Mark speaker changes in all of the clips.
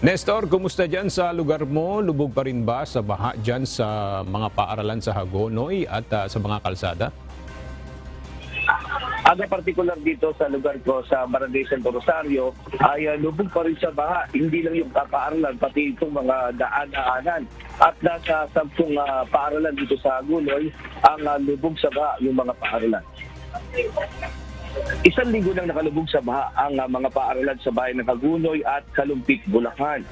Speaker 1: Nestor, kumusta dyan sa lugar mo? Lubog pa rin ba sa baha dyan sa mga paaralan sa Hagonoy at sa mga kalsada?
Speaker 2: Aga partikular dito sa lugar ko sa Barangay Santo Rosario ay lubog pa rin sa baha. Hindi lang yung paaralan, pati itong mga daan-daanan. At nasa 10 paaralan dito sa Hagonoy ang lubog sa baha yung mga paaralan. 1 linggo nang nakalubog sa baha ang mga paaralan sa bayan ng Hagonoy at Kalumpit, Bulacan.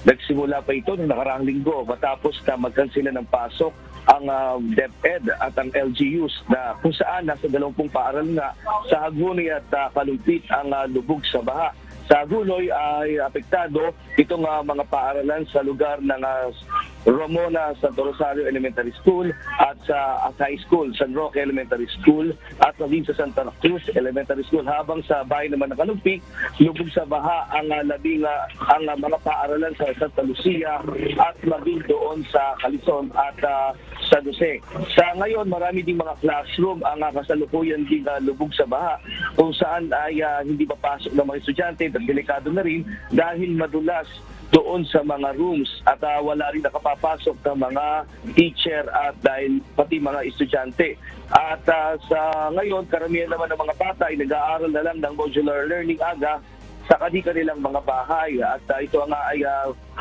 Speaker 2: Nagsimula pa ito noong nakaraang linggo matapos na magkansela ng pasok ang DepEd at ang LGUs na kung saan nasa 20 paaralan nga sa Hagonoy at Kalumpit ang lubog sa baha. Sa Hagonoy ay apektado itong mga paaralan sa lugar ng Ramona Santo Rosario Elementary School at sa High School, San Roque Elementary School at maging sa Santa Cruz Elementary School. Habang sa bayan naman ng Kalumpit, lubog sa baha ang mga paaralan sa Santa Lucia at maging doon sa Calison at San Jose. Sa ngayon, marami ding mga classroom ang kasalukuyan ding lubog sa baha kung saan ay hindi papasok ng mga estudyante at delikado na rin dahil madulas doon sa mga rooms at wala rin nakapapasok ng mga teacher at dahil pati mga estudyante. At sa ngayon, karamihan naman ng mga bata ay nag-aaral na lang ng modular learning aga sa kanilang mga bahay. At ito nga ay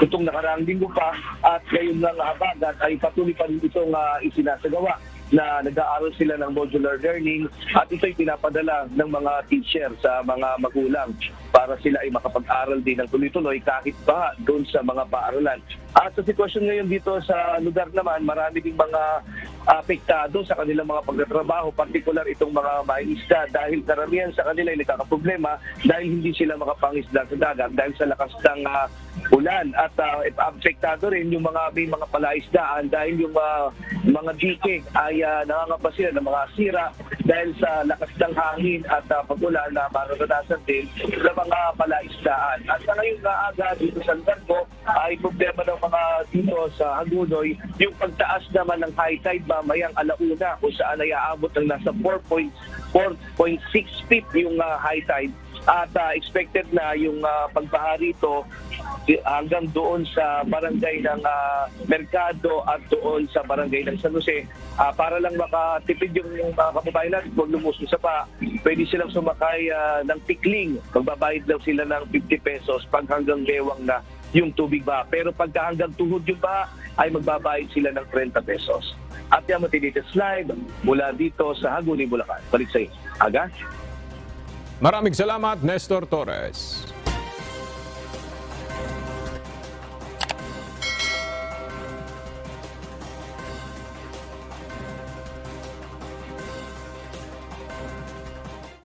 Speaker 2: itong nakaraang linggo pa at ngayon lang habagat ay patuloy pa rin itong isinasagawa na nag-aaral sila ng modular learning at ito'y pinapadala ng mga teacher sa mga magulang para sila ay makapag-aral din ng tuloy-tuloy kahit pa doon sa mga paaralan. At sa sitwasyon ngayon dito sa lugar naman, marami ding mga apektado sa kanilang mga pagtatrabaho, partikular itong mga mangingisda dahil karamihan sa kanila ay nagkakaproblema dahil hindi sila makapangisda sa dagat dahil sa lakas ng ulan at apektado rin yung may mga palaisdaan dahil yung mga dike ay nangangapa sila ng mga sira dahil sa lakas ng hangin at pag-ulan na mararanasan din ng mga palaisdaan. At sa ngayon na aga dito sa lugar ko ay problema ng mga dito sa Hagonoy yung pagtaas naman ng high tide mamayang alauna kung saan ay aabot ng nasa 4.6 feet yung high tide. At expected na yung pagbaha rito hanggang doon sa barangay ng Mercado at doon sa barangay ng San Jose. Para lang makatipid yung kababayan natin kung lumusong sa pa, pwede silang sumakay ng tikling. Magbabayad daw sila ng 50 pesos pag hanggang bewang na yung tubig ba. Pero pagka hanggang tuhod yung ba, ay magbabayad sila ng 30 pesos. At yan matinitis live mula dito sa Hagonoy, Bulacan. Balik sa iyo. Aga?
Speaker 1: Maraming salamat, Nestor Torres.